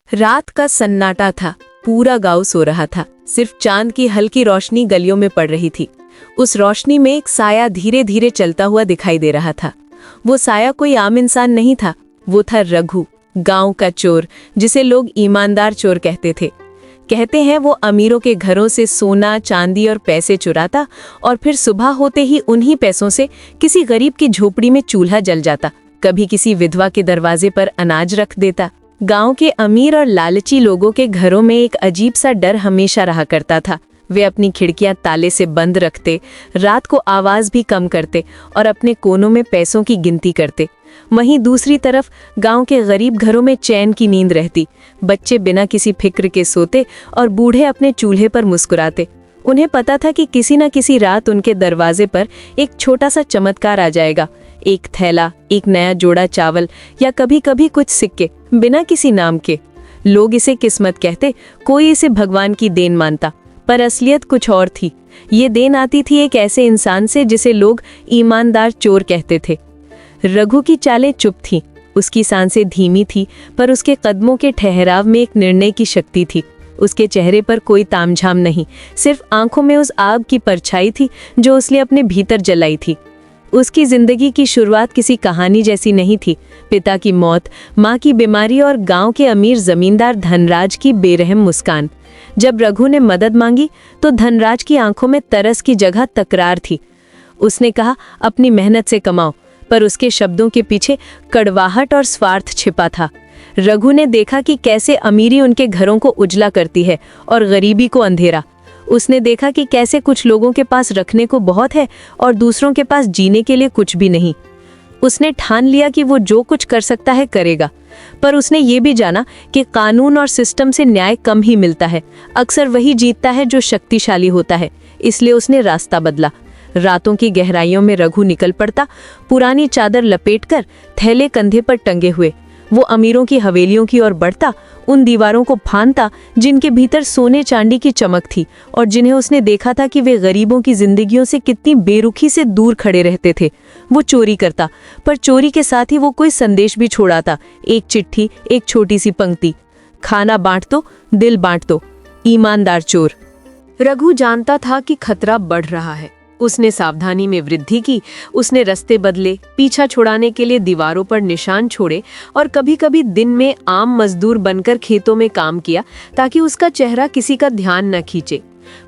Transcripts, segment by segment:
रात का सन्नाटा था। पूरा गांव सो रहा था। सिर्फ चांद की हल्की रोशनी गलियों में पड़ रही थी। उस रोशनी में एक साया धीरे धीरे चलता हुआ दिखाई दे रहा था। वो साया कोई आम इंसान नहीं था, वो था रघु, गांव का चोर, जिसे लोग ईमानदार चोर कहते थे। कहते हैं वो अमीरों के घरों से सोना, चांदी और पैसे चुराता और फिर सुबह होते ही उन्हीं पैसों से किसी गरीब की झोपड़ी में चूल्हा जल जाता, कभी किसी विधवा के दरवाजे पर अनाज रख देता। गांव के अमीर और लालची लोगों के घरों में एक अजीब सा डर हमेशा रहा करता था। वे अपनी खिड़कियां ताले से बंद रखते, रात को आवाज भी कम करते और अपने कोनों में पैसों की गिनती करते। वहीं दूसरी तरफ गांव के गरीब घरों में चैन की नींद रहती। बच्चे बिना किसी फिक्र के सोते और बूढ़े अपने चूल्हे पर मुस्कुराते। उन्हें पता था कि किसी न किसी रात उनके दरवाजे पर एक छोटा सा चमत्कार आ जाएगा। एक थैला, एक नया जोड़ा चावल या कभी कभी कुछ सिक्के, बिना किसी नाम के। लोग इसे किस्मत कहते, कोई इसे भगवान की देन मानता, पर असलियत कुछ और थी। ये देन आती थी एक ऐसे इंसान से जिसे लोग ईमानदार चोर कहते थे। रघु की चालें चुप थीं, उसकी सांसें धीमी थी, पर उसके कदमों के ठहराव में एक निर्णय की शक्ति थी। उसके चेहरे पर कोई तामझाम नहीं, सिर्फ आंखों में उस आग की परछाई थी जो उसने अपने भीतर जलाई थी। उसकी जिंदगी की शुरुआत किसी कहानी जैसी नहीं थी। पिता की मौत, माँ की बीमारी और गांव के अमीर जमींदार धनराज की बेरहम मुस्कान। जब रघु ने मदद मांगी तो धनराज की आंखों में तरस की जगह तकरार थी। उसने कहा, अपनी मेहनत से कमाओ, पर उसके शब्दों के पीछे कड़वाहट और स्वार्थ छिपा था। रघु ने देखा कि कैसे अमीरी उनके घरों को उजला करती है और गरीबी को अंधेरा। उसने देखा कि कैसे कुछ लोगों के पास रखने को बहुत है और दूसरों के पास जीने के लिए कुछ भी नहीं। उसने ठान लिया कि वो जो कुछ कर सकता है करेगा, पर उसने ये भी जाना कि कानून और सिस्टम से न्याय कम ही मिलता है। अक्सर वही जीतता है जो शक्तिशाली होता है। इसलिए उसने रास्ता बदला। रातों की गहराइयों में रघु निकल पड़ता, पुरानी चादर लपेटकर, थैले कंधे पर टंगे हुए। वो अमीरों की हवेलियों की ओर बढ़ता, उन दीवारों को फांदता जिनके भीतर सोने चांदी की चमक थी और जिन्हें उसने देखा था कि वे गरीबों की जिंदगियों से कितनी बेरुखी से दूर खड़े रहते थे। वो चोरी करता, पर चोरी के साथ ही वो कोई संदेश भी छोड़ाता। एक चिट्ठी, एक छोटी सी पंक्ति, खाना बांट दो, दिल बांट दो। ईमानदार चोर। रघु जानता था कि खतरा बढ़ रहा है। उसने सावधानी में वृद्धि की। उसने रास्ते बदले, पीछा छुड़ाने के लिए दीवारों पर निशान छोड़े और कभी कभी दिन में आम मजदूर बनकर खेतों में काम किया ताकि उसका चेहरा किसी का ध्यान न खींचे।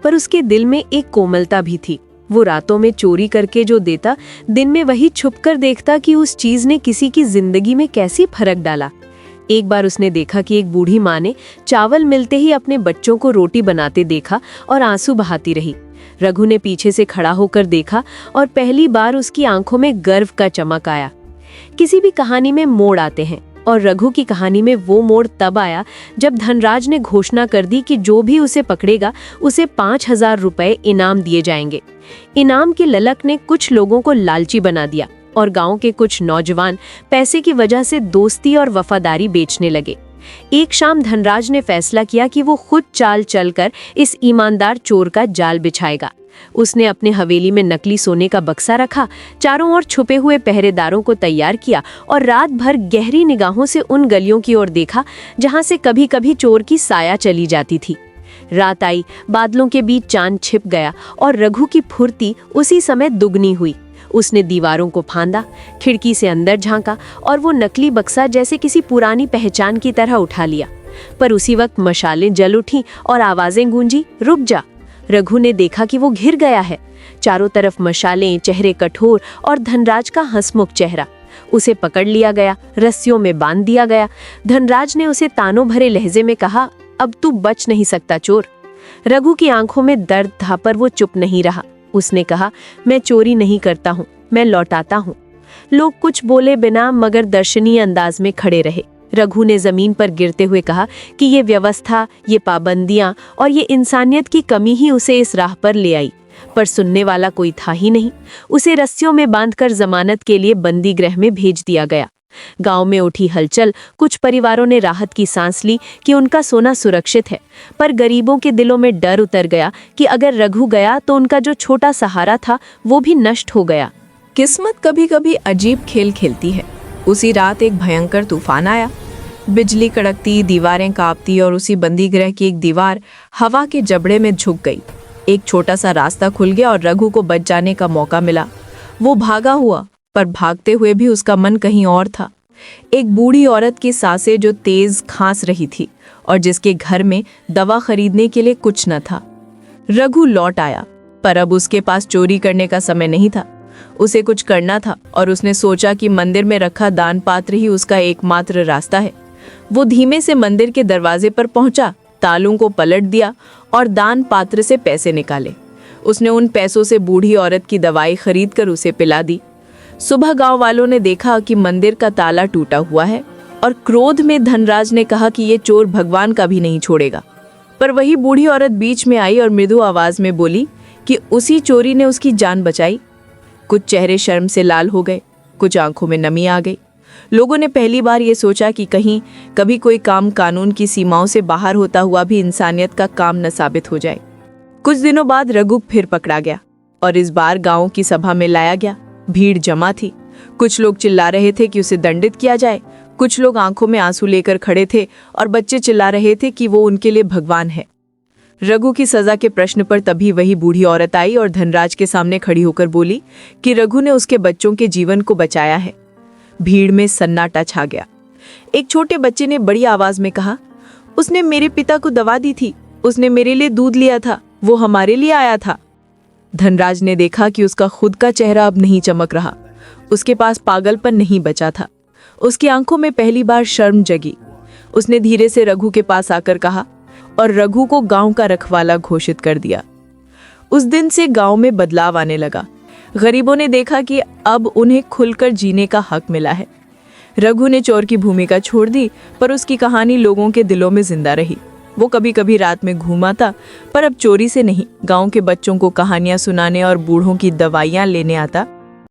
पर उसके दिल में एक कोमलता भी थी। वो रातों में चोरी करके जो देता, दिन में वही छुपकर देखता कि उस चीज ने किसी की जिंदगी में कैसी फर्क डाला। एक बार उसने देखा कि एक बूढ़ी माँ ने चावल मिलते ही अपने बच्चों को रोटी बनाते देखा और आंसू बहाती रही। रघु ने पीछे से खड़ा होकर देखा और पहली बार उसकी आंखों में गर्व का चमक आया। किसी भी कहानी में मोड़ आते हैं और रघु की कहानी में वो मोड़ तब आया जब धनराज ने घोषणा कर दी कि जो भी उसे पकड़ेगा उसे 5,000 रुपए इनाम दिए जाएंगे। इनाम की ललक ने कुछ लोगों को लालची बना दिया और गांव के कुछ नौजवान पैसे की वजह से दोस्ती और वफादारी बेचने लगे। एक शाम धनराज ने फैसला किया कि वो खुद चाल चलकर इस ईमानदार चोर का जाल बिछाएगा। उसने अपने हवेली में नकली सोने का बक्सा रखा, चारों ओर छुपे हुए पहरेदारों को तैयार किया और रात भर गहरी निगाहों से उन गलियों की ओर देखा जहां से कभी कभी चोर की साया चली जाती थी। रात आई, बादलों के बीच चांद छिप गया और रघु की फुर्ती उसी समय दुगनी हुई। उसने दीवारों को फांदा, खिड़की से अंदर झांका और वो नकली बक्सा जैसे किसी पुरानी पहचान की तरह उठा लिया। पर उसी वक्त मशालें जल उठी और आवाजें गूंजी, रुक जा। रघु ने देखा कि वो घिर गया है। चारों तरफ मशालें, चेहरे कठोर और धनराज का हंसमुख चेहरा। उसे पकड़ लिया गया, रस्सियों में बांध दिया गया। धनराज ने उसे तानों भरे लहजे में कहा, अब तू बच नहीं सकता चोर। रघु की आंखों में दर्द था, पर वो चुप नहीं रहा। उसने कहा, मैं चोरी नहीं करता हूँ, मैं लौटाता हूँ। लोग कुछ बोले बिना मगर दर्शनीय अंदाज में खड़े रहे। रघु ने जमीन पर गिरते हुए कहा कि ये व्यवस्था, ये पाबंदियां और ये इंसानियत की कमी ही उसे इस राह पर ले आई। पर सुनने वाला कोई था ही नहीं। उसे रस्सियों में बांधकर जमानत के लिए बंदी गृह में भेज दिया गया। गांव में उठी हलचल। कुछ परिवारों ने राहत की सांस ली कि उनका सोना सुरक्षित है, पर गरीबों के दिलों में डर उतर गया कि अगर रघु गया तो उनका जो छोटा सहारा था वो भी नष्ट हो गया। किस्मत कभी कभी अजीब खेल खेलती है। उसी रात एक भयंकर तूफान आया। बिजली कड़कती, दीवारें कांपती और उसी बंदीगृह की एक दीवार हवा के जबड़े में झुक गई। एक छोटा सा रास्ता खुल गया और रघु को बच जाने का मौका मिला। वो भागा हुआ, पर भागते हुए भी उसका मन कहीं और था। एक बूढ़ी औरत की सांसें जो तेज खांस रही थी और जिसके घर में दवा खरीदने के लिए कुछ न था। रघु लौट आया, पर अब उसके पास चोरी करने का समय नहीं था। उसे कुछ करना था और उसने सोचा कि मंदिर में रखा दान पात्र ही उसका एकमात्र रास्ता है। वो धीमे से मंदिर के दरवाजे पर पहुंचा, तालों को पलट दिया और दान पात्र से पैसे निकाले। उसने उन पैसों से बूढ़ी औरत की दवाई खरीद कर उसे पिला दी। सुबह गांव वालों ने देखा कि मंदिर का ताला टूटा हुआ है और क्रोध में धनराज ने कहा कि ये चोर भगवान का भी नहीं छोड़ेगा। पर वही बूढ़ी औरत बीच में आई और मृदु आवाज में बोली कि उसी चोरी ने उसकी जान बचाई। कुछ चेहरे शर्म से लाल हो गए, कुछ आंखों में नमी आ गई। लोगों ने पहली बार ये सोचा कि कहीं कभी कोई काम कानून की सीमाओं से बाहर होता हुआ भी इंसानियत का काम न साबित हो जाए। कुछ दिनों बाद रघु फिर पकड़ा गया और इस बार गांव की सभा में लाया गया। भीड़ जमा थी। कुछ लोग चिल्ला रहे थे कि उसे दंडित किया जाए, कुछ लोग आंखों में आंसू लेकर खड़े थे और बच्चे चिल्ला रहे थे कि वो उनके लिए भगवान है। रघु की सजा के प्रश्न पर तभी वही बूढ़ी औरत आई और धनराज के सामने खड़ी होकर बोली कि रघु ने उसके बच्चों के जीवन को बचाया है। भीड़ में सन्नाटा छा गया। एक छोटे बच्चे ने बड़ी आवाज में कहा, उसने मेरे पिता को दवा दी थी, उसने मेरे लिए दूध लिया था, वो हमारे लिए आया था। धनराज ने देखा कि उसका खुद का चेहरा अब नहीं चमक रहा। उसके पास पागलपन नहीं बचा था। उसकी आंखों में पहली बार शर्म जगी। उसने धीरे से रघु के पास आकर कहा और रघु को गांव का रखवाला घोषित कर दिया। उस दिन से गांव में बदलाव आने लगा। गरीबों ने देखा कि अब उन्हें खुलकर जीने का हक मिला है। रघु ने चोर की भूमिका छोड़ दी, पर उसकी कहानी लोगों के दिलों में जिंदा रही। वो कभी कभी रात में घूम आता, पर अब चोरी से नहीं, गांव के बच्चों को कहानियां सुनाने और बूढ़ों की दवाइयां लेने आता।